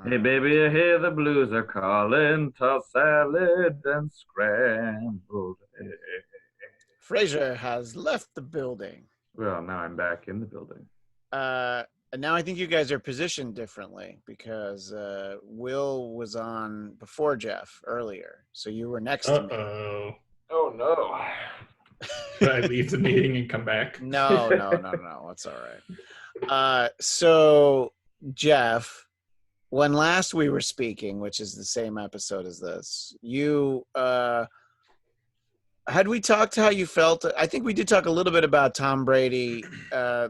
Hey, baby, I hear the blues are calling. Toss salad and scrambled eggs. Fraser has left the building. Well, now I'm back in the building. And now I think you guys are positioned differently because Will was on before Jeff earlier. So you were next to me. Uh-oh. Oh, no. Should I leave the meeting and come back? No. It's all right. So, Jeff, when last we were speaking, which is the same episode as this, you had we talked how you felt? I think we did talk a little bit about Tom Brady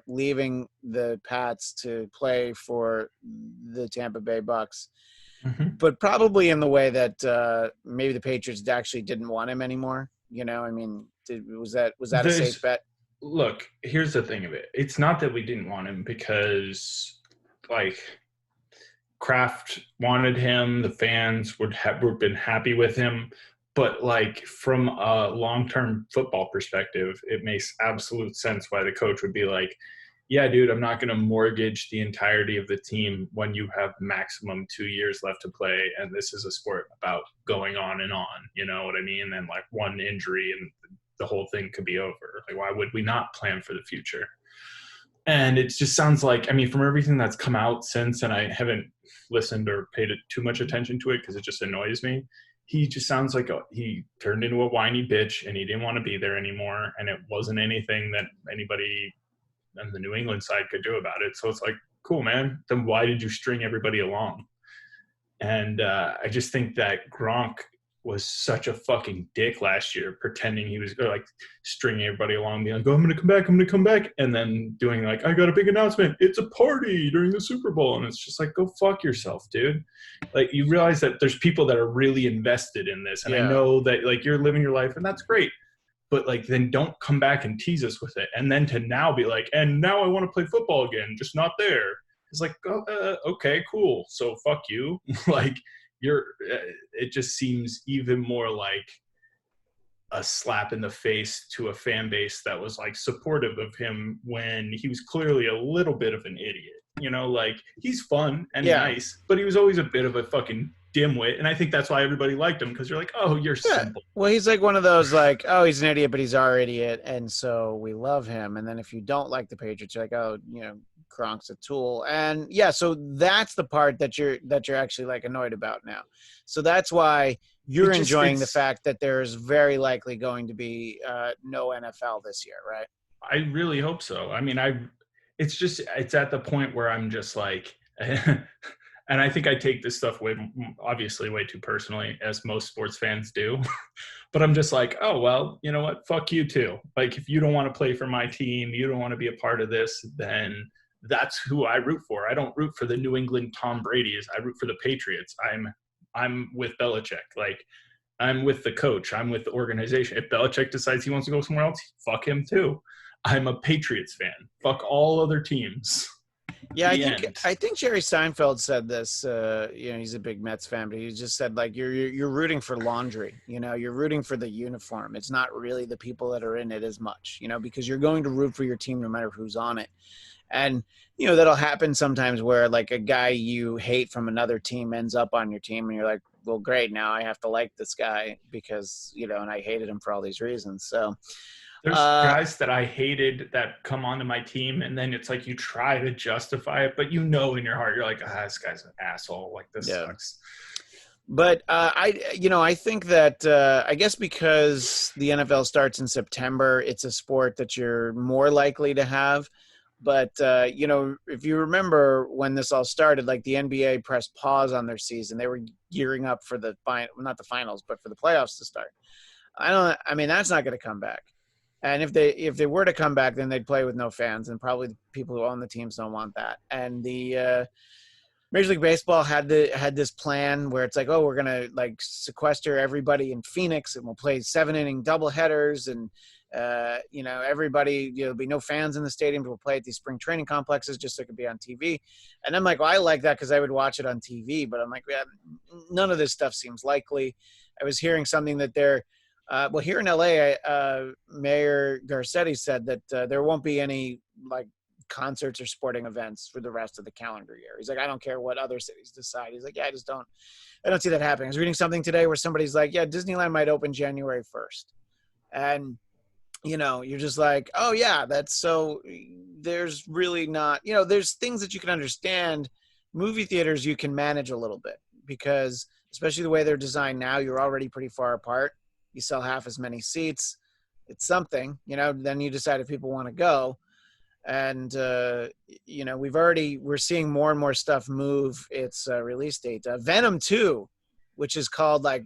leaving the Pats to play for the Tampa Bay Bucks, but probably in the way that maybe the Patriots actually didn't want him anymore. You know, I mean, was that a safe bet? Look, here's the thing of it. It's not that we didn't want him because, like, Kraft wanted him. The fans would have been happy with him. But, like, from a long-term football perspective, it makes absolute sense why the coach would be like, yeah, dude, I'm not going to mortgage the entirety of the team when you have maximum 2 years left to play. And this is a sport about going on and on. You know what I mean? And, like, one injury and the whole thing could be over. Like, why would we not plan for the future? And it just sounds like, I mean, from everything that's come out since, and I haven't listened or paid too much attention to it because it just annoys me, he just sounds like he turned into a whiny bitch and he didn't want to be there anymore. And it wasn't anything that anybody on the New England side could do about it. So it's like, cool, man. Then why did you string everybody along? And I just think that Gronk was such a fucking dick last year, pretending he was like stringing everybody along, being like, oh, I'm going to come back. And then doing like, I got a big announcement. It's a party during the Super Bowl. And it's just like, go fuck yourself, dude. Like, you realize that there's people that are really invested in this. And I know that, like, you're living your life and that's great. But, like, then don't come back and tease us with it. And then to now be like, and now I want to play football again, just not there. It's like, okay, cool. So fuck you. Like, it just seems even more like a slap in the face to a fan base that was, like, supportive of him when he was clearly a little bit of an idiot. You know, like, he's fun and nice, but he was always a bit of a fucking dimwit. And I think that's why everybody liked him, because you're like, oh, you're simple. Well, he's like one of those, like, oh, he's an idiot, but he's our idiot, and so we love him. And then if you don't like the Patriots, you're like, oh, you know, Gronk's a tool. And yeah, so that's the part that you're actually, like, annoyed about now. So that's why you're enjoying the fact that there's very likely going to be no NFL this year, right? I really hope so. I mean, it's at the point where I'm just like, and I think I take this stuff obviously way too personally, as most sports fans do. But I'm just like, oh, well, you know what? Fuck you too. Like, if you don't want to play for my team, you don't want to be a part of this, then that's who I root for. I don't root for the New England Tom Brady's. I root for the Patriots. I'm with Belichick. Like, I'm with the coach. I'm with the organization. If Belichick decides he wants to go somewhere else, fuck him too. I'm a Patriots fan. Fuck all other teams. Yeah, I think Jerry Seinfeld said this. You know, he's a big Mets fan, but he just said, like, you're rooting for laundry. You know, you're rooting for the uniform. It's not really the people that are in it as much. You know, because you're going to root for your team no matter who's on it. And you know, that'll happen sometimes where, like, a guy you hate from another team ends up on your team, and you're like, well, great, now I have to like this guy because, you know, and I hated him for all these reasons. So. There's guys that I hated that come onto my team, and then it's like you try to justify it, but you know in your heart you're like, this guy's an asshole. Like, this sucks. But I think that I guess because the NFL starts in September, it's a sport that you're more likely to have. But you know, if you remember when this all started, like, the NBA pressed pause on their season. They were gearing up for not the finals, but for the playoffs to start. I mean, that's not going to come back. And if they were to come back, then they'd play with no fans, and probably the people who own the teams don't want that. And the Major League Baseball had this plan where it's like, oh, we're gonna, like, sequester everybody in Phoenix, and we'll play 7-inning doubleheaders, and you know, everybody, there'll be no fans in the stadium. We'll play at these spring training complexes just so it could be on TV. And I'm like, well, I like that because I would watch it on TV. But I'm like, yeah, none of this stuff seems likely. I was hearing something that they're well, here in LA, Mayor Garcetti said that there won't be any, like, concerts or sporting events for the rest of the calendar year. He's like, I don't care what other cities decide. He's like, yeah, I don't see that happening. I was reading something today where somebody's like, yeah, Disneyland might open January 1st. And, you're just like, oh yeah, there's really not, there's things that you can understand. Movie theaters, you can manage a little bit because especially the way they're designed now, you're already pretty far apart. You sell half as many seats. It's something, then you decide if people want to go. And, we're seeing more and more stuff move its release date. Venom 2, which is called like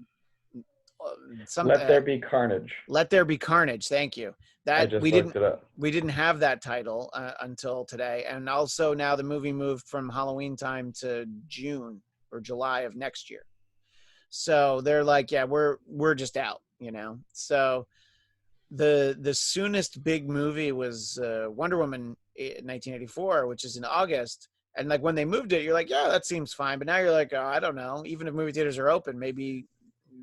Let There Be Carnage. Let There Be Carnage. Thank you. I just looked it up. We didn't have that title until today. And also now the movie moved from Halloween time to June or July of next year. So they're like, yeah, we're just out, So the soonest big movie was Wonder Woman 1984, which is in August. And like when they moved it, you're like, yeah, that seems fine. But now you're like, oh, I don't know. Even if movie theaters are open, maybe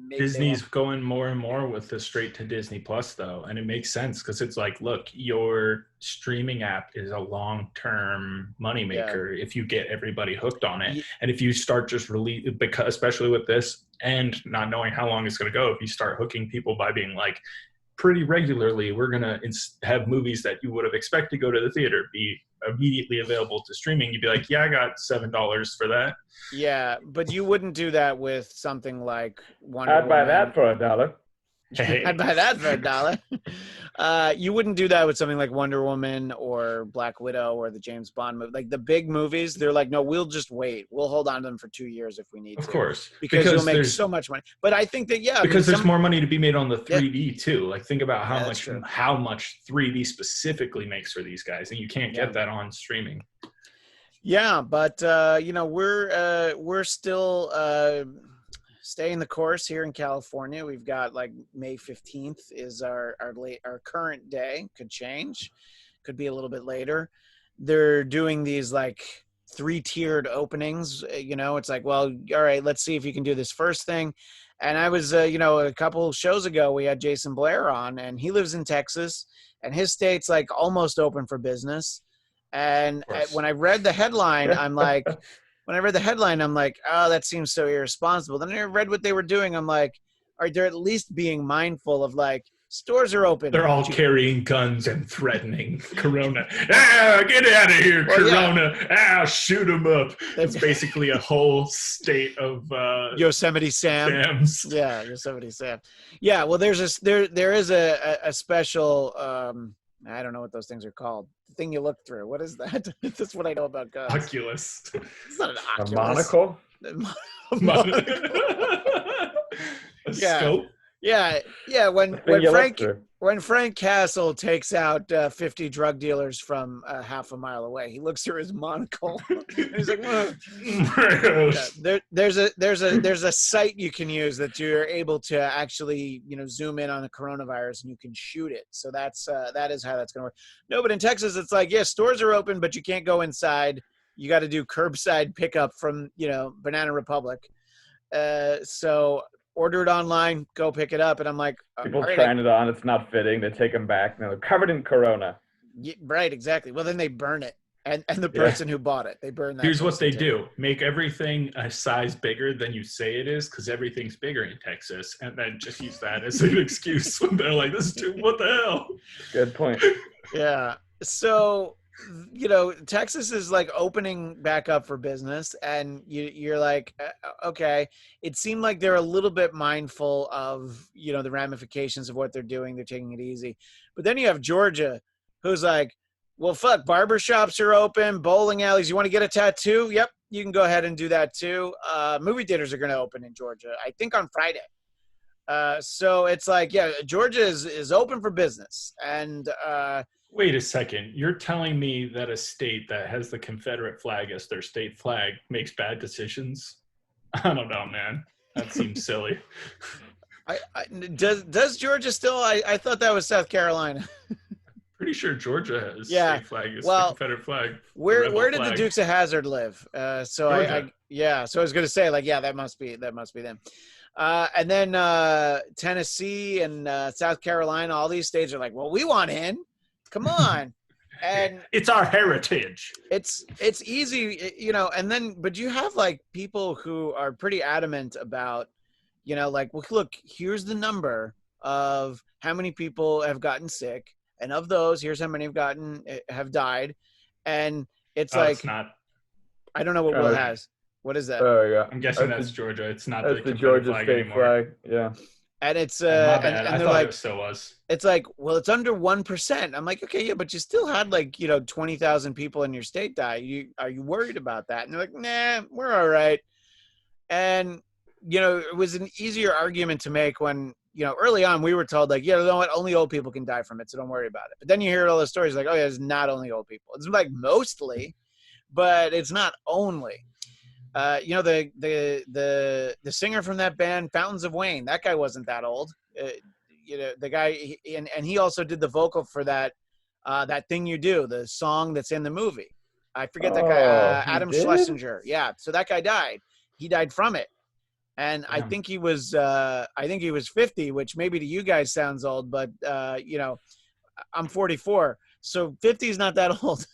Disney's going more and more with the straight to Disney Plus though. And it makes sense because it's like, look, your streaming app is a long-term moneymaker if you get everybody hooked on it. And if you start just because especially with this and not knowing how long it's going to go, if you start hooking people by being like, pretty regularly, we're going to have movies that you would have expected to go to the theater be immediately available to streaming. You'd be like, yeah, I got $7 for that. Yeah, but you wouldn't do that with something like Wonder I'd Woman. buy that for $1. Hey. I'd buy that for $1. You wouldn't do that with something like Wonder Woman or Black Widow or the James Bond movie. Like the big movies, they're like, no, we'll just wait. We'll hold on to them for 2 years if we need to. Of course. Because you'll make so much money. But I think that, because there's more money to be made on the 3D too. Like think about how much 3D specifically makes for these guys. And you can't get that on streaming. Yeah, but, we're still staying the course here in California. We've got like May 15th is our current day. Could change, could be a little bit later. They're doing these like 3-tiered openings. It's like, well, all right, let's see if you can do this first thing. And I was, a couple shows ago, we had Jason Blair on, and he lives in Texas, and his state's like almost open for business. And when I read the headline, I'm like, oh, that seems so irresponsible. Then I read what they were doing. I'm like, all right, they're at least being mindful of like, stores are open. They're all carrying guns and threatening Corona. Get out of here, Corona. Yeah. Shoot them up. It's basically a whole state of Yosemite Sam. Sam's. Yeah, Yosemite Sam. Yeah, well, there is a special, I don't know what those things are called. The thing you look through. What is that? That's what I know about guns. Oculus. It's not an Oculus. A monocle? A scope? Yeah. When Frank Castle takes out 50 drug dealers from half a mile away, he looks through his monocle. And he's like, there's a site you can use that you're able to actually zoom in on the coronavirus and you can shoot it. So that is how that's going to work. No, but in Texas it's like, stores are open, but you can't go inside. You got to do curbside pickup from Banana Republic. So order it online, go pick it up. And I'm like, people trying it on, it's not fitting. They take them back, and they're covered in Corona. Yeah, right, exactly. Well, then they burn it. And the person who bought it, they burn that. Here's what they do. Make everything a size bigger than you say it is, because everything's bigger in Texas. And then just use that as an excuse when they're like, this is too, what the hell? Good point. Yeah. So, Texas is like opening back up for business, and you're like, okay. It seemed like they're a little bit mindful of, the ramifications of what they're doing. They're taking it easy. But then you have Georgia, who's like, well, fuck, barbershops are open, bowling alleys. You want to get a tattoo? Yep, you can go ahead and do that too. Movie theaters are going to open in Georgia, I think on Friday. So it's like, Georgia is open for business. And wait a second. You're telling me that a state that has the Confederate flag as their state flag makes bad decisions? I don't know, man. That seems silly. Does Georgia still? I thought that was South Carolina. Pretty sure Georgia has state flag as the Confederate flag. Where did the Dukes of Hazzard live? So I was going to say that must be them. And then Tennessee and South Carolina, all these states are like, well, we want in. Come on. And it's our heritage. it's easy, you know, and then, but you have like people who are pretty adamant about, you know, like, well, look, here's the number of how many people have gotten sick. And of those, here's how many have died. And it's like, it's not. I don't know what Will has. What is that? Oh yeah, I'm guessing that's Georgia. It's not that's the Confederate Georgia flag state anymore. flag. Yeah. And it's My bad. I they're thought like, it still was. it's like, well, it's under 1%. I'm like, okay, yeah, but you still had like, you know, 20,000 people in your state die. Are you worried about that? And they're like, nah, we're all right. And, you know, it was an easier argument to make when, you know, early on we were told like, yeah, you know what, only old people can die from it, so don't worry about it. But then you hear all the stories like, oh yeah, it's not only old people. It's like mostly, but it's not only. You know, the singer from that band, Fountains of Wayne, that guy wasn't that old. You know, the guy, and he also did the vocal for that that Thing You Do, the song that's in the movie. I forget that guy, Adam Schlesinger. Yeah, so that guy died. He died from it, and I think he was 50, which maybe to you guys sounds old, but you know, I'm 44, so 50 is not that old.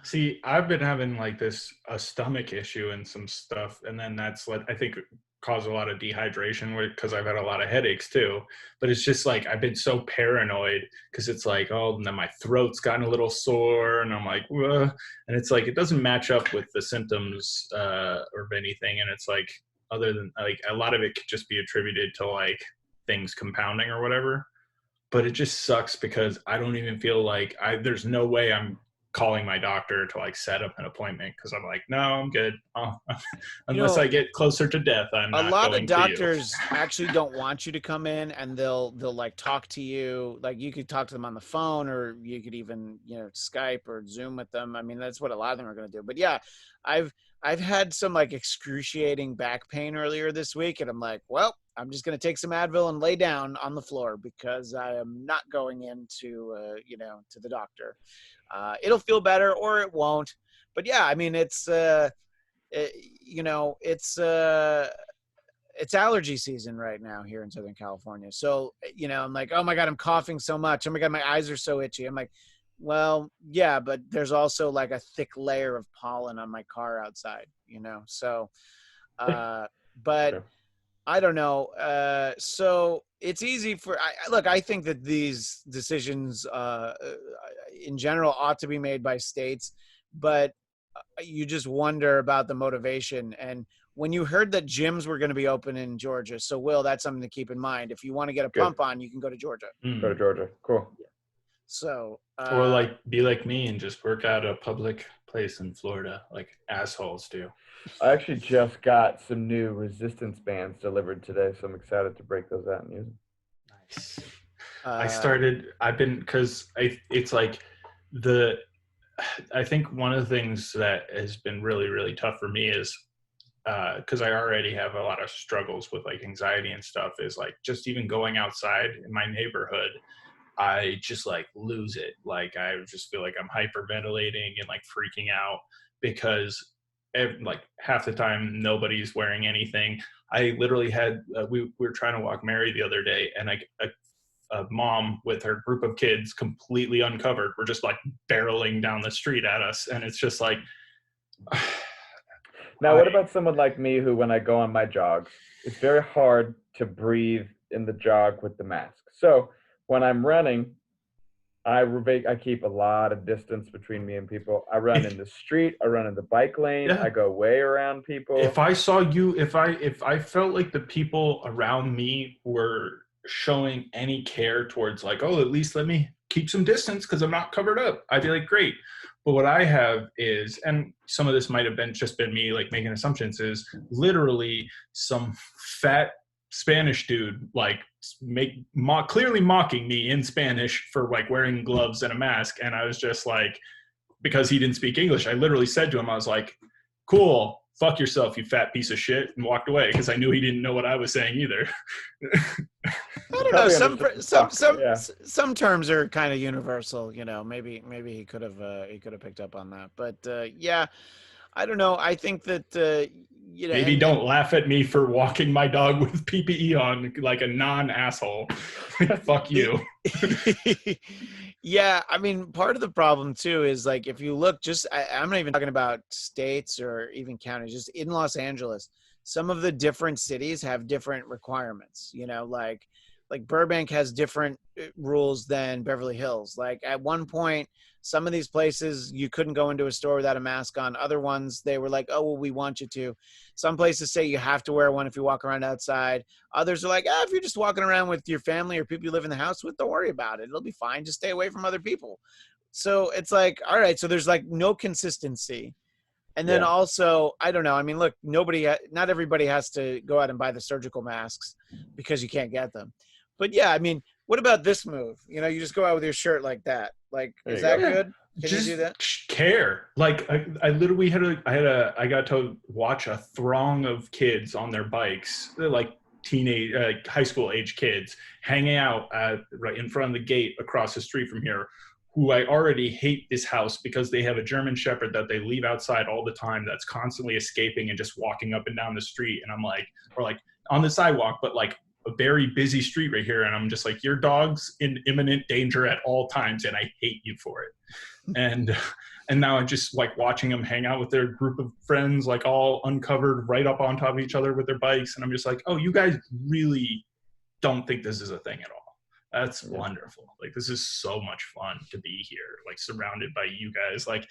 See, I've been having like a stomach issue and some stuff, and then that's what I think caused a lot of dehydration because I've had a lot of headaches too. But it's just like I've been so paranoid because it's like, oh, and then my throat's gotten a little sore, and I'm like, ugh. And it's like it doesn't match up with the symptoms or anything, and it's like other than like a lot of it could just be attributed to like things compounding or whatever. But it just sucks because I don't even feel like there's no way I'm calling my doctor to like set up an appointment because I'm like, no, I'm good. Unless I get closer to death, I'm not. A lot of doctors actually don't want you to come in, and they'll like talk to you. Like you could talk to them on the phone, or you could even, you know, Skype or Zoom with them. I mean, that's what a lot of them are going to do. But yeah, I've had some like excruciating back pain earlier this week, and I'm like, well, I'm just going to take some Advil and lay down on the floor because I am not going into you know, to the doctor. It'll feel better or it won't. But yeah, I mean, it's, you know, it's allergy season right now here in Southern California. So, you know, I'm like, oh my God, I'm coughing so much. Oh my God, my eyes are so itchy. I'm like, well, yeah, but there's also like a thick layer of pollen on my car outside, you know? So, but sure. I don't know. So it's easy for, look, I think that these decisions in general ought to be made by states, but you just wonder about the motivation. And when you heard that gyms were going to be open in Georgia, so Will, that's something to keep in mind. If you want to get a pump on, you can go to Georgia. Go to Georgia. Cool. Yeah. So, or like be like me and just work out a public place in Florida, like assholes do. I actually just got some new resistance bands delivered today, so I'm excited to break those out and use them. Nice. It's like I think one of the things that has been really, really tough for me is because I already have a lot of struggles with like anxiety and stuff, is like just even going outside in my neighborhood, I just like lose it. Like I just feel like I'm hyperventilating and like freaking out because like half the time nobody's wearing anything. I literally had we were trying to walk Mary the other day, and a mom with her group of kids completely uncovered were just like barreling down the street at us, and it's just like now what about someone like me who, when I go on my jogs, it's very hard to breathe in the jog with the mask. So when I'm running, I keep a lot of distance between me and people. I run in the street. I run in the bike lane. Yeah. I go way around people. If I saw you, if I felt like the people around me were showing any care towards like, oh, at least let me keep some distance because I'm not covered up, I'd be like, great. But what I have is, and some of this might have been just been me like making assumptions, is literally some fat Spanish dude like clearly mocking me in Spanish for like wearing gloves and a mask. And I was just like, because he didn't speak English, I literally said to him, I was like, cool, fuck yourself, you fat piece of shit, and walked away because I knew he didn't know what I was saying either. I don't know. Some terms are kind of universal, you know. Maybe he could have picked up on that, but yeah, I don't know. I think that you know, maybe don't laugh at me for walking my dog with PPE on like a non-asshole. Fuck you. Yeah, I mean, part of the problem too is like if you look just I'm not even talking about states or even counties, just in Los Angeles, some of the different cities have different requirements, like Burbank has different rules than Beverly Hills. Like at one point, some of these places you couldn't go into a store without a mask on. Other ones they were like, "Oh, well, we want you to." Some places say you have to wear one if you walk around outside. Others are like, if you're just walking around with your family or people you live in the house with, don't worry about it. It'll be fine. Just stay away from other people. So it's like, all right, so there's like no consistency. And then Yeah. also, I don't know. I mean, look, not everybody has to go out and buy the surgical masks because you can't get them. But yeah, I mean, what about this move? You just go out with your shirt like that. Like, There is you go. that good? Can Just you do that? care. Like I literally I got to watch a throng of kids on their bikes. They're like teenage, high school age kids hanging out right in front of the gate across the street from here, who I already hate this house because they have a German Shepherd that they leave outside all the time that's constantly escaping and just walking up and down the street. And I'm like, or like on the sidewalk, but like a very busy street right here. And I'm just like, your dog's in imminent danger at all times. And I hate you for it. And now I just like watching them hang out with their group of friends, like all uncovered right up on top of each other with their bikes. And I'm just like, oh, you guys really don't think this is a thing at all. That's wonderful. Like, this is so much fun to be here, like surrounded by you guys. Like,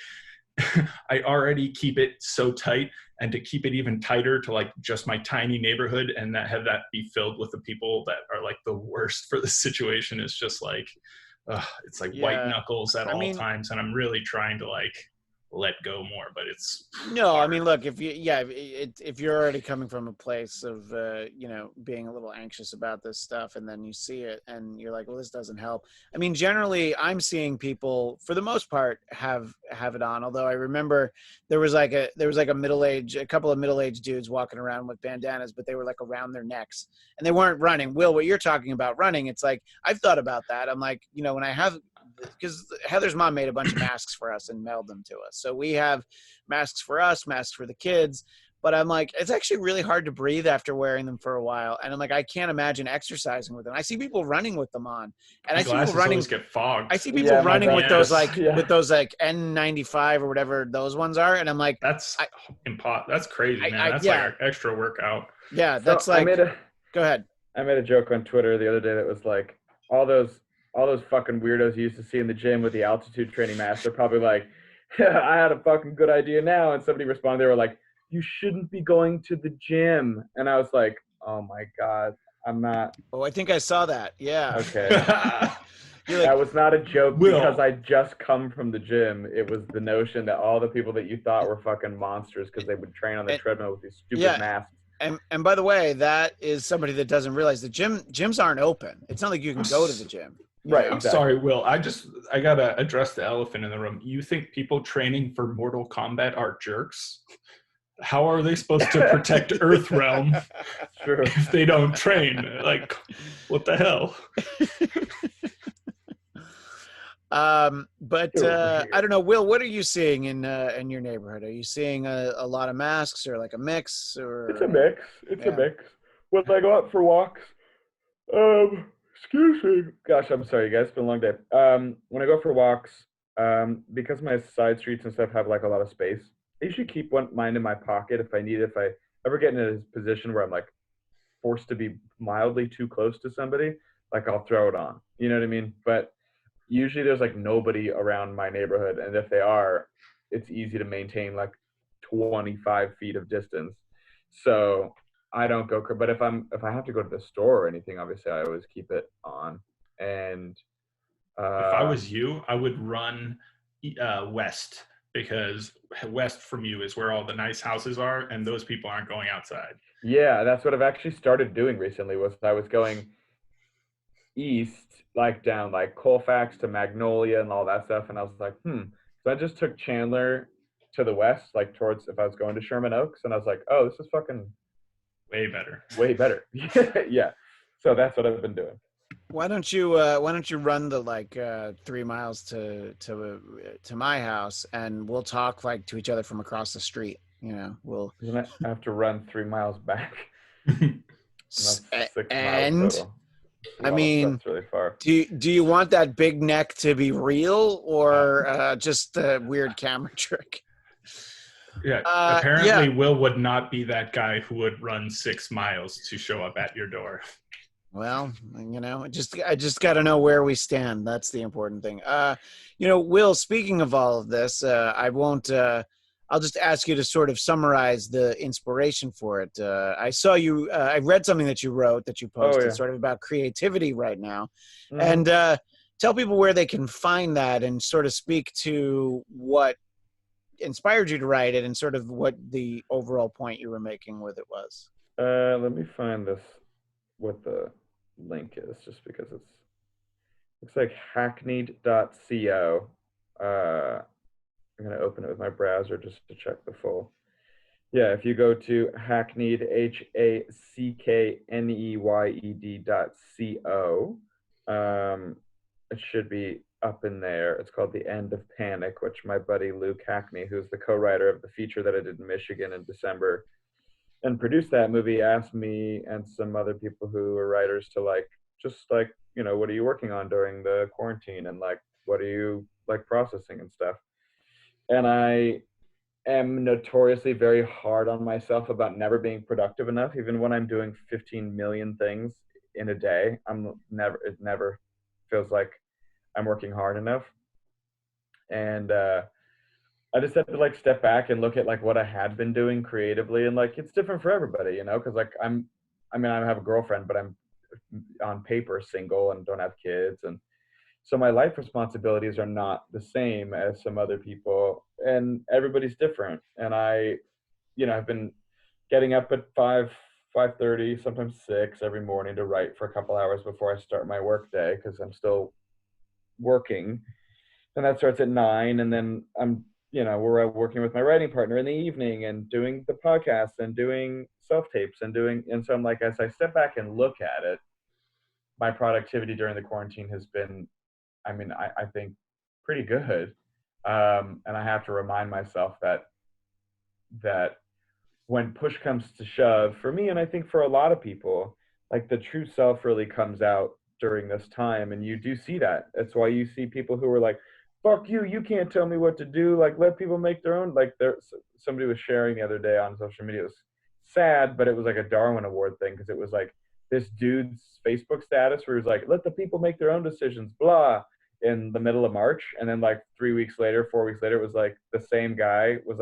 I already keep it so tight, and to keep it even tighter to like just my tiny neighborhood and have that be filled with the people that are like the worst for the situation is just like, it's like white knuckles at all times. And I'm really trying to like let go more, but it's no hard. I mean, look, if you're already coming from a place of being a little anxious about this stuff, and then you see it and you're like, well, this doesn't help. I mean, generally I'm seeing people for the most part have it on, although I remember there was like a couple of middle-aged dudes walking around with bandanas, but they were like around their necks and they weren't running. Will, what you're talking about running, it's like I've thought about that. I'm like, when I have, because Heather's mom made a bunch of masks for us and mailed them to us. So we have masks for us, masks for the kids. But I'm like, it's actually really hard to breathe after wearing them for a while. And I'm like, I can't imagine exercising with them. I see people running with them on. And I see people running. Always get fogged. I see people running with those with those like N95 or whatever those ones are. And I'm like, that's crazy, man. That's like an extra workout. Yeah, that's like. Go ahead. I made a joke on Twitter the other day that was like, all those fucking weirdos you used to see in the gym with the altitude training mask, they're probably like, I had a fucking good idea now. And somebody responded, they were like, you shouldn't be going to the gym. And I was like, oh my God, I'm not. Oh, I think I saw that. Yeah. Okay. Like, that was not a joke because I just come from the gym. It was the notion that all the people that you thought were fucking monsters because they would train on the treadmill with these stupid masks. And by the way, that is somebody that doesn't realize the gyms aren't open. It's not like you can go to the gym. Right. I'm sorry, Will. I gotta address the elephant in the room. You think people training for Mortal Kombat are jerks? How are they supposed to protect Earthrealm if they don't train? Like, what the hell? But I don't know, Will, what are you seeing in your neighborhood? Are you seeing a lot of masks or like a mix? Or it's a mix. It's a mix. When I go out for walks, excuse me. Gosh, I'm sorry, you guys. It's been a long day. When I go for walks, because my side streets and stuff have like a lot of space, I usually keep mine in my pocket if I need it. If I ever get in a position where I'm like forced to be mildly too close to somebody, like I'll throw it on. You know what I mean? But usually there's like nobody around my neighborhood, and if they are, it's easy to maintain like 25 feet of distance. So I don't go, but if I have to go to the store or anything, obviously I always keep it on. And if I was you, I would run west, because west from you is where all the nice houses are, and those people aren't going outside. Yeah, that's what I've actually started doing recently. Was I was going east, like down like Colfax to Magnolia and all that stuff, and I was like, So I just took Chandler to the west, like towards if I was going to Sherman Oaks, and I was like, oh, this is fucking way better. Way better. Yeah. So that's what I've been doing. Why don't you run the like 3 miles to my house, and we'll talk like to each other from across the street. We'll. I have to run 3 miles back. 6 miles total. I mean, That's really far. do you want that big neck to be real or just a weird camera trick? Yeah. Apparently, Yeah. Will would not be that guy who would run 6 miles to show up at your door. Well, I just got to know where we stand. That's the important thing. Will, speaking of all of this, I won't. I'll just ask you to sort of summarize the inspiration for it. I saw you. I read something that you wrote that you posted, sort of about creativity right now, and tell people where they can find that, and sort of speak to what inspired you to write it, and sort of what the overall point you were making with it was. Let me find this. What the link is, just because looks like hackneyed.co. I'm going to open it with my browser just to check the full. Yeah, if you go to hackneyed, hackneyed.co, it should be up in there. It's called The End of Panic, which my buddy Luke Hackney, who's the co-writer of the feature that I did in Michigan in December and produced that movie, asked me and some other people who are writers to what are you working on during the quarantine, and what are you processing and stuff. And I am notoriously very hard on myself about never being productive enough. Even when I'm doing 15 million things in a day, it never feels like I'm working hard enough. And I just have to step back and look at what I had been doing creatively, and it's different for everybody, because I have a girlfriend, but I'm on paper single and don't have kids, and so my life responsibilities are not the same as some other people, and everybody's different. And I've been getting up at 5:30, sometimes 6 every morning to write for a couple hours before I start my work day, because I'm still working. And that starts at 9, and then we're working with my writing partner in the evening and doing the podcast and doing self-tapes and so I'm as I step back and look at it, my productivity during the quarantine has been, I think, pretty good. And I have to remind myself that when push comes to shove, for me, and I think for a lot of people, the true self really comes out during this time. And you do see that. That's why you see people who are fuck you can't tell me what to do. Let people make their own. Somebody was sharing the other day on social media. It was sad, but it was a Darwin Award thing, because it was this dude's Facebook status where he was let the people make their own decisions, blah, in the middle of March. And then 4 weeks later, it was the same guy was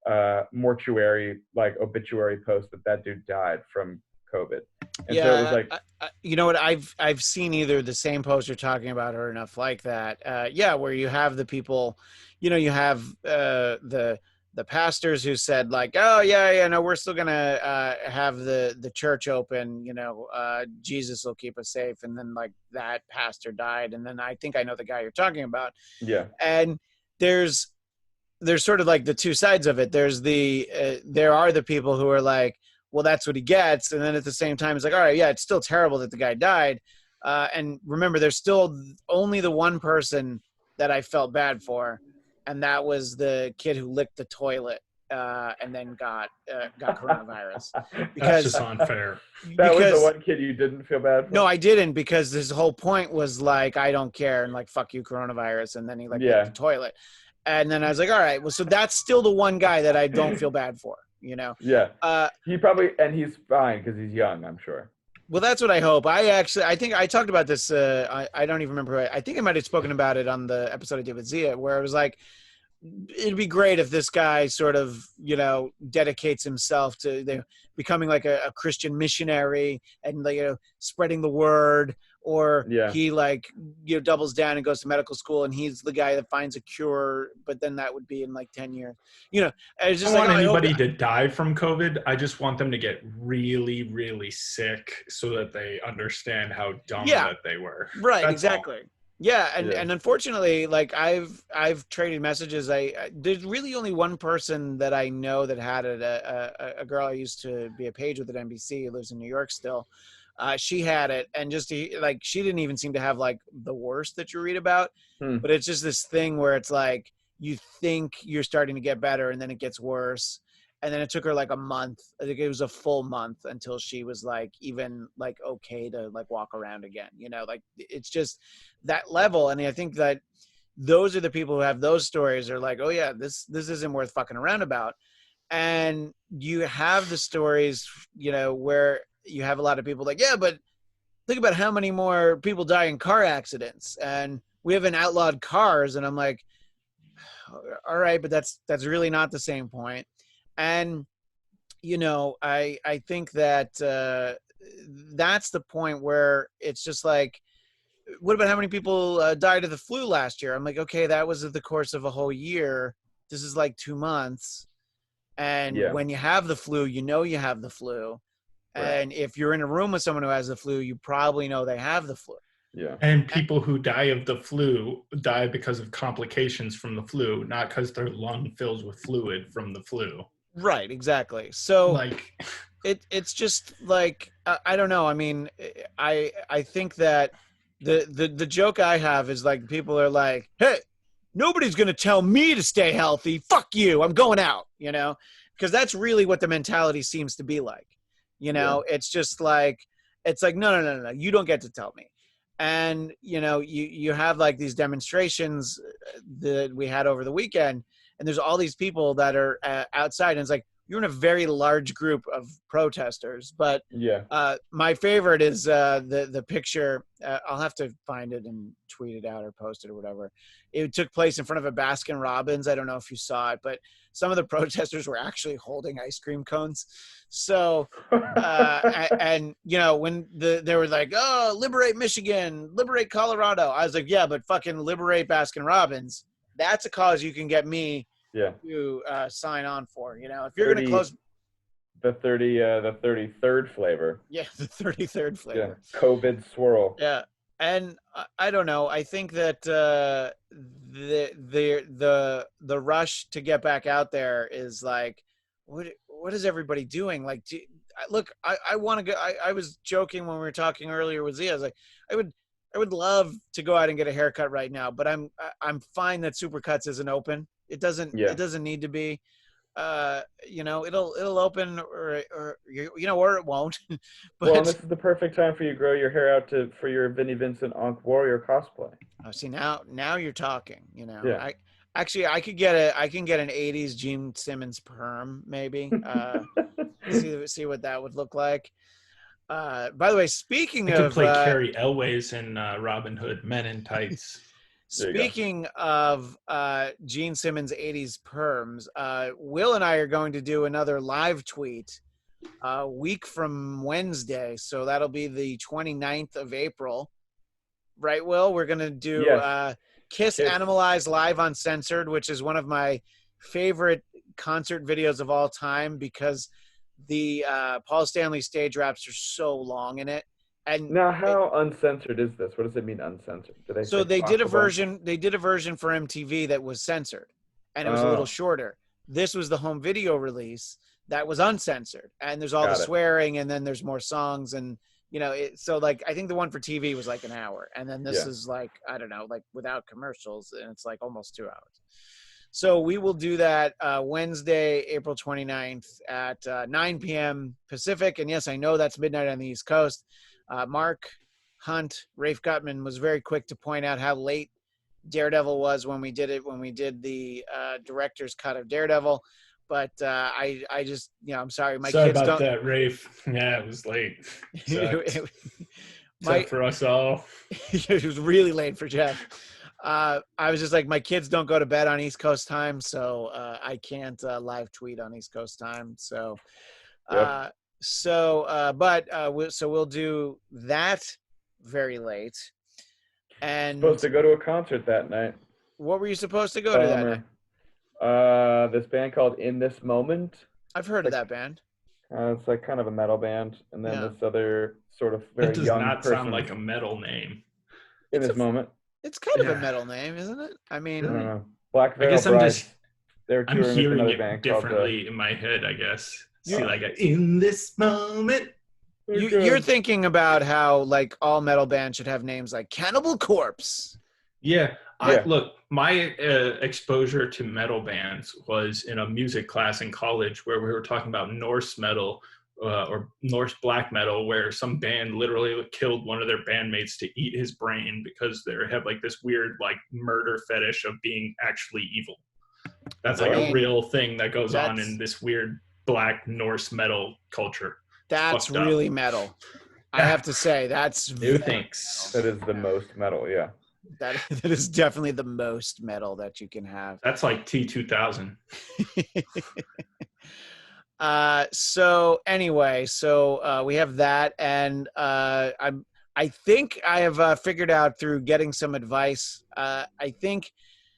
a mortuary obituary post that dude died from COVID. And yeah, so it was you know what, I've seen either the same post you're talking about or enough like that. Where you have the people, you have the pastors who said oh yeah, no, we're still gonna have the church open, Jesus will keep us safe, and then that pastor died, and then I think I know the guy you're talking about. Yeah. And there's sort of the two sides of it. There are the people who are well, that's what he gets, and then at the same time it's all right, yeah, it's still terrible that the guy died, and remember, there's still only the one person that I felt bad for, and that was the kid who licked the toilet and then got coronavirus. Because that's just unfair. That was the one kid you didn't feel bad for? No, I didn't, because his whole point was I don't care, and fuck you, coronavirus, and then he licked the toilet. And then I was all right, well, so that's still the one guy that I don't feel bad for, Yeah. He's fine because he's young, I'm sure. Well, that's what I hope. I think I talked about this. I don't even remember. I think I might have spoken about it on the episode I did with Zia, where I was it'd be great if this guy sort of, dedicates himself to becoming a Christian missionary and spreading the word, or he doubles down and goes to medical school and he's the guy that finds a cure, but then that would be in 10 years. I just I don't want anybody to die from COVID. I just want them to get really, really sick so that they understand how dumb that they were. Right. That's exactly. All. Yeah, and unfortunately, I've traded messages. There's really only one person that I know that had it. A girl I used to be a page with at NBC, who lives in New York still. She had it, and just she didn't even seem to have the worst that you read about. But it's just this thing where it's you think you're starting to get better, and then it gets worse. And then it took her like a month. I think it was a full month until she was like even like okay to like walk around again. You know, like it's just that level. And I think that those are the people who have those stories are like, oh yeah, this isn't worth fucking around about. And you have the stories, you know, where you have a lot of people like, yeah, but think about how many more people die in car accidents, and we haven't outlawed cars. And I'm like, all right, but that's really not the same point. And you know, I think that that's the point where it's just like, what about how many people died of the flu last year? I'm like, okay, that was the course of a whole year. This is like 2 months. And when you have the flu, you know you have the flu. Right. And if you're in a room with someone who has the flu, you probably know they have the flu. Yeah. And people who die of the flu die because of complications from the flu, not because their lung fills with fluid from the flu. Right, exactly. So like it's just like I don't know. I mean, I think that the joke I have is like people are like, hey, nobody's going to tell me to stay healthy. Fuck you. I'm going out, you know, because that's really what the mentality seems to be like. You know, it's just like, it's like, no. You don't get to tell me. And, you know, you have like these demonstrations that we had over the weekend, and there's all these people that are outside, and it's like, you're in a very large group of protesters. But my favorite is the picture. I'll have to find it and tweet it out or post it or whatever. It took place in front of a Baskin Robbins. I don't know if you saw it, but some of the protesters were actually holding ice cream cones. So, and you know, when they were like, oh, liberate Michigan, liberate Colorado. I was like, yeah, but fucking liberate Baskin Robbins. That's a cause you can get me to sign on for. You know, if you're going to close the 33rd flavor. Yeah, the 33rd flavor. Yeah, COVID swirl. Yeah. And I don't know. I think that the rush to get back out there is like, what is everybody doing? Like, look, I want to go. I was joking when we were talking earlier with Zia. I was like, I would love to go out and get a haircut right now, but I'm fine that Supercuts isn't open. It doesn't need to be. You know, it'll open or you know, or it won't. But well, this is the perfect time for you to grow your hair out for your Vinnie Vincent Ankh Warrior cosplay. Oh, see, now you're talking. You know, yeah. I can get an 80s Gene Simmons perm maybe. See what that would look like. By the way, speaking of, play Carrie Elways in Robin Hood Men in Tights. Speaking of Gene Simmons 80s perms, Will and I are going to do another live tweet a week from Wednesday. So that'll be the 29th of April. Right, Will? We're going to do Kiss Animalize Live Uncensored, which is one of my favorite concert videos of all time because the Paul Stanley stage raps are so long in it. And now, how uncensored is this? What does it mean, uncensored? They did a version. They did a version for MTV that was censored, and it was a little shorter. This was the home video release that was uncensored, and there's all the swearing, and then there's more songs, and you know, so like I think the one for TV was like an hour, and then this is like I don't know, like without commercials, and it's like almost 2 hours. So we will do that Wednesday, April 29th at 9 p.m. Pacific, and yes, I know that's midnight on the East Coast. Mark Hunt, Rafe Gutman was very quick to point out how late Daredevil was when we did it, when we did the director's cut of Daredevil. But I just, you know, I'm sorry. Sorry about that, Rafe. Yeah, it was late. Except for us all. It was really late for Jeff. I was just like, my kids don't go to bed on East Coast time, so I can't live tweet on East Coast time. So, we'll do that very late. And supposed to go to a concert that night. What were you supposed to go to that night? This band called In This Moment. I've heard of that band. It's like kind of a metal band, and then this other sort of very young person. It does not sound like a metal name. In This Moment. It's kind of a metal name, isn't it? I mean, I don't know. Black Veil Brides. I'm hearing it differently in my head, I guess. See, like In This Moment. You're thinking about how like all metal bands should have names like Cannibal Corpse. Yeah, Look, my exposure to metal bands was in a music class in college where we were talking about Norse metal or Norse black metal, where some band literally killed one of their bandmates to eat his brain because they have like this weird like murder fetish of being actually evil. That's like a real thing that goes on in this weird black Norse metal culture. That's really metal. I have to say, that's new things. That is the most metal, yeah. That is definitely the most metal that you can have. That's like T2000. So anyway, we have that, and I think I have figured out through getting some advice. I think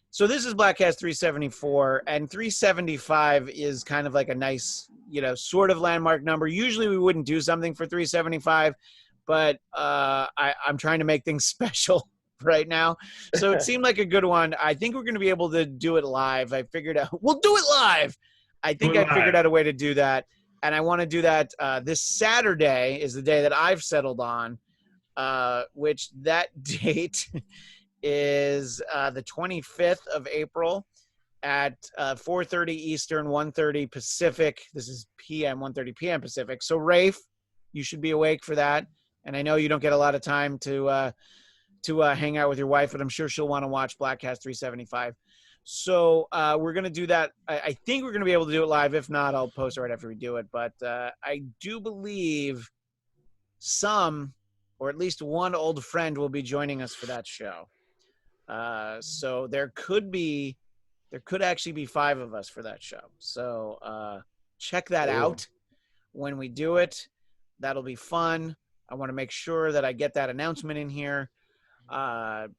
so. This is Bladtcast 374, and 375 is kind of like a nice, sort of landmark number. Usually we wouldn't do something for 375, but I'm trying to make things special right now. So it seemed like a good one. I think we're going to be able to do it live. I figured out we'll do it live. I think I figured out a way to do that. And I want to do that this Saturday is the day that I've settled on, which that date is the 25th of April at 4:30 Eastern, 1:30 Pacific. This is PM, 1:30 PM Pacific. So Rafe, you should be awake for that. And I know you don't get a lot of time to hang out with your wife, but I'm sure she'll want to watch Bladtcast 375. So we're going to do that. I think we're going to be able to do it live. If not, I'll post it right after we do it. But I do believe some, or at least one old friend will be joining us for that show. So there could actually be 5 of us for that show. So check that out when we do it. That'll be fun. I want to make sure that I get that announcement in here.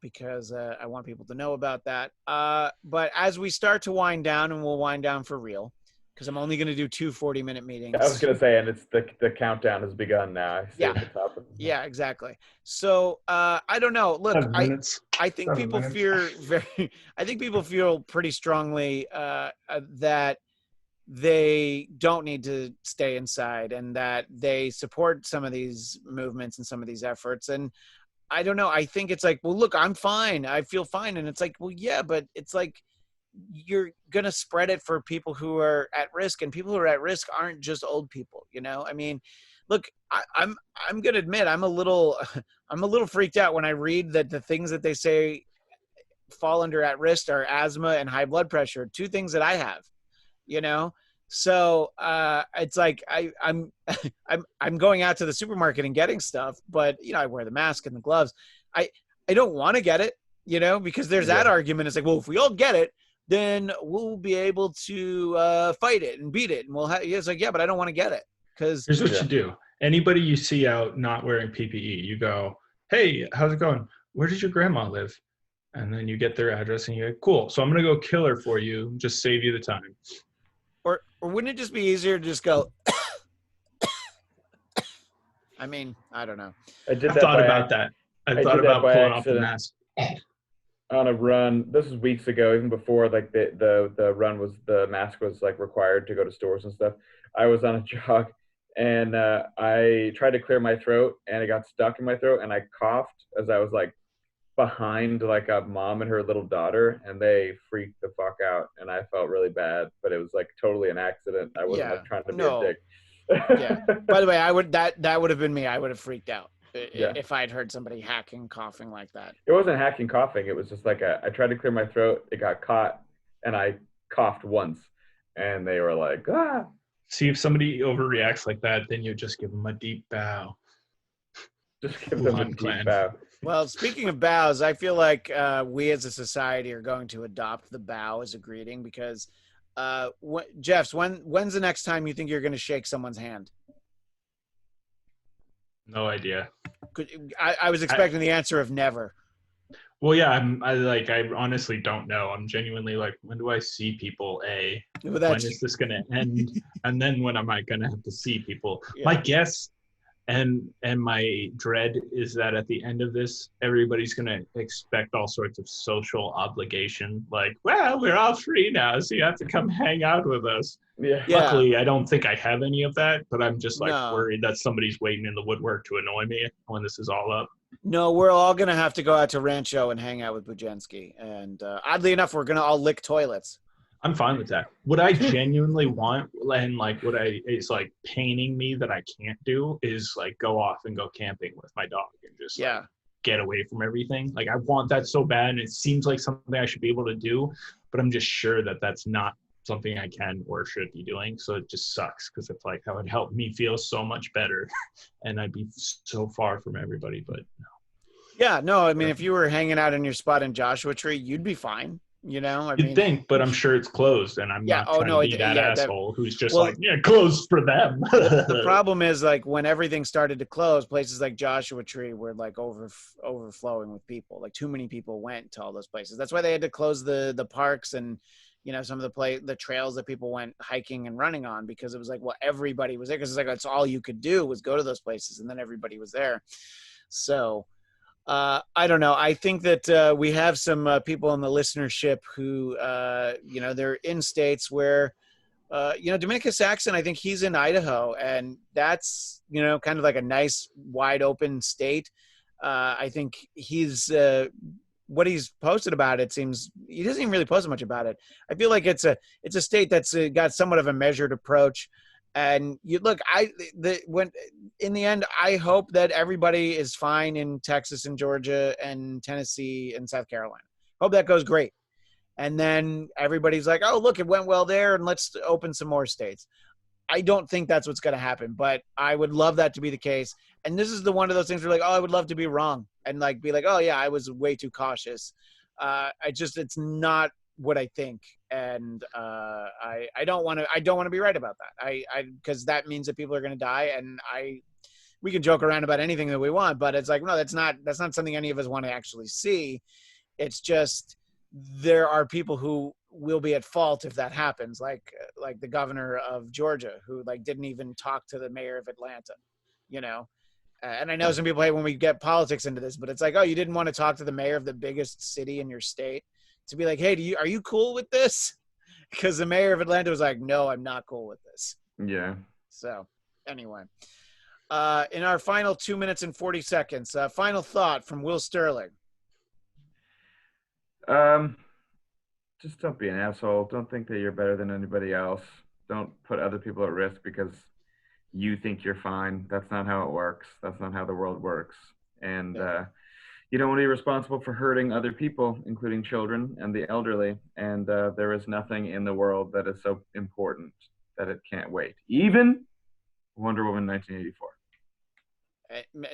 Because I want people to know about that. But as we start to wind down, and we'll wind down for real, because I'm only going to do 2 40-minute meetings. I was going to say, and it's the countdown has begun now. I see at the top of yeah, exactly. So I don't know. Look, I think people feel pretty strongly that they don't need to stay inside, and that they support some of these movements and some of these efforts. And I don't know. I think it's like, well, look, I'm fine. I feel fine. And it's like, well, yeah, but it's like you're going to spread it for people who are at risk, and people who are at risk aren't just old people, I mean, look, I'm going to admit I'm a little freaked out when I read that the things that they say fall under at risk are asthma and high blood pressure, 2 things that I have, So it's like I'm going out to the supermarket and getting stuff, but I wear the mask and the gloves. I don't want to get it, because there's that argument. It's like, well, if we all get it, then we'll be able to fight it and beat it, and it's like, yeah, but I don't want to get it because here's what you do. Anybody you see out not wearing PPE, you go, hey, how's it going? Where does your grandma live? And then you get their address and you're like, cool. So I'm gonna go kill her for you, just save you the time. Or wouldn't it just be easier to just go? I mean, I don't know. I thought about that. I thought about pulling off the mask on a run. This was weeks ago, even before like the run was, the mask was like required to go to stores and stuff. I was on a jog and I tried to clear my throat and it got stuck in my throat and I coughed as I was like behind like a mom and her little daughter, and they freaked the fuck out, and I felt really bad, but it was like totally an accident. I wasn't like trying to be a dick. Yeah. By the way, that would have been me. I would have freaked out if I had heard somebody hacking, coughing like that. It wasn't hacking, coughing. It was just like I tried to clear my throat. It got caught, and I coughed once, and they were like, ah. See, if somebody overreacts like that, then you just give them a deep bow. Just give them a deep bow. Well, speaking of bows, I feel like we as a society are going to adopt the bow as a greeting because, Jeffs, when's the next time you think you're going to shake someone's hand? No idea. I was expecting the answer of never. Well, yeah, I honestly don't know. I'm genuinely like, when do I see people? When is this going to end? And then when am I going to have to see people? Yeah. My guess and my dread is that at the end of this, everybody's going to expect all sorts of social obligation. Like, well, we're all free now, so you have to come hang out with us. Yeah. Luckily, I don't think I have any of that, but I'm just worried that somebody's waiting in the woodwork to annoy me when this is all up. No, we're all going to have to go out to Rancho and hang out with Bujenski. And oddly enough, we're going to all lick toilets. I'm fine with that. What I genuinely want, and like what I is like paining me that I can't do, is like go off and go camping with my dog and just like, get away from everything. Like I want that so bad, and it seems like something I should be able to do, but I'm just sure that that's not something I can or should be doing. So it just sucks because it's like that would help me feel so much better, and I'd be so far from everybody. But no. Yeah, no, I mean, if you were hanging out in your spot in Joshua Tree, you'd be fine. You know, I You'd think, but I'm sure it's closed, and I'm not trying to be that asshole who's just like, closed for them. The problem is, like, when everything started to close, places like Joshua Tree were like overflowing with people. Like, too many people went to all those places. That's why they had to close the parks and, you know, some of the trails that people went hiking and running on, because it was like, well, everybody was there, because it's like that's all you could do was go to those places, and then everybody was there. So. I don't know. I think that we have some people in the listenership who, you know, they're in states where, you know, Dominicus Saxon, I think he's in Idaho, and that's, you know, kind of like a nice wide open state. I think he's what he's posted about it seems he doesn't even really post much about it. I feel like it's a state that's got somewhat of a measured approach. And you look, when in the end, I hope that everybody is fine in Texas and Georgia and Tennessee and South Carolina. Hope that goes great. And then everybody's like, oh, look, it went well there, and let's open some more states. I don't think that's what's going to happen, but I would love that to be the case. And this is one of those things where like, oh, I would love to be wrong and like be like, oh yeah, I was way too cautious. It's not what I think. And I don't want to be right about that. Because that means that people are going to die, and we can joke around about anything that we want, but it's like, no, that's not something any of us want to actually see. It's just, there are people who will be at fault if that happens. Like the governor of Georgia, who like didn't even talk to the mayor of Atlanta, you know? And I know some people hate when we get politics into this, but it's like, oh, you didn't want to talk to the mayor of the biggest city in your state to be like, hey, are you cool with this? Because the mayor of Atlanta was like, no, I'm not cool with this. Yeah. So anyway, in our final 2 minutes and 40 seconds, final thought from Will Sterling. Just don't be an asshole. Don't think that you're better than anybody else. Don't put other people at risk because you think you're fine. That's not how it works. That's not how the world works. And you don't want to be responsible for hurting other people, including children and the elderly. And there is nothing in the world that is so important that it can't wait. Even Wonder Woman 1984.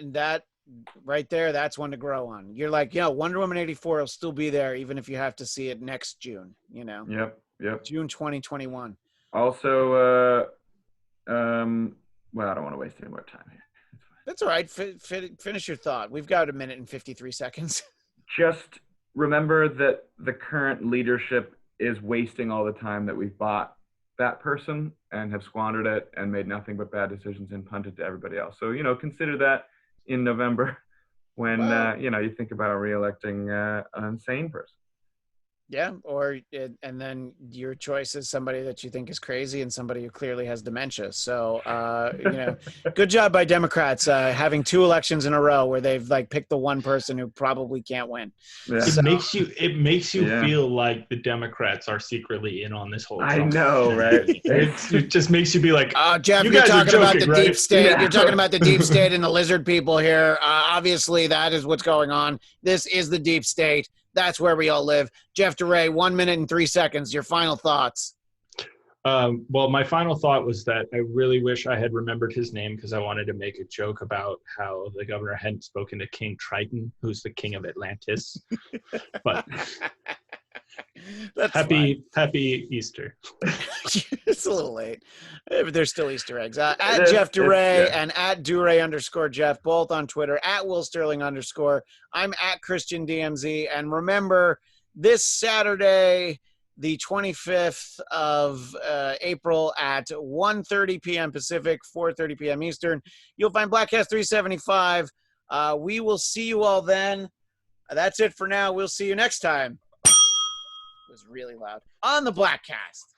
And that right there, that's one to grow on. You're like, Wonder Woman 84 will still be there, even if you have to see it next June, you know? Yep. June 2021. Also, well, I don't want to waste any more time here. That's all right. Finish your thought. We've got 1 minute and 53 seconds. Just remember that the current leadership is wasting all the time that we've bought that person and have squandered it and made nothing but bad decisions and punted to everybody else. So, consider that in November when, you think about re-electing an insane person. Yeah, and then your choice is somebody that you think is crazy and somebody who clearly has dementia. So, good job by Democrats having 2 elections in a row where they've like picked the one person who probably can't win. Yeah. It makes you feel like the Democrats are secretly in on this whole. I know, right? It just makes you be like, Jeff, you're talking about the deep state. Yeah. You're talking about the deep state and the lizard people here. Obviously, that is what's going on. This is the deep state. That's where we all live. Jeff DeRay, 1 minute and 3 seconds. Your final thoughts. Well, my final thought was that I really wish I had remembered his name because I wanted to make a joke about how the governor hadn't spoken to King Triton, who's the king of Atlantis. But that's happy Easter. It's a little late. There's still Easter eggs. At Jeff DeRay and at DeRay_Jeff, both on Twitter, at Will Sterling _. I'm at Christian DMZ. And remember, this Saturday, the 25th of April at 1:30 p.m. Pacific, 4:30 p.m. Eastern, you'll find Bladtcast 375. We will see you all then. That's it for now. We'll see you next time. It was really loud on the Bladtcast.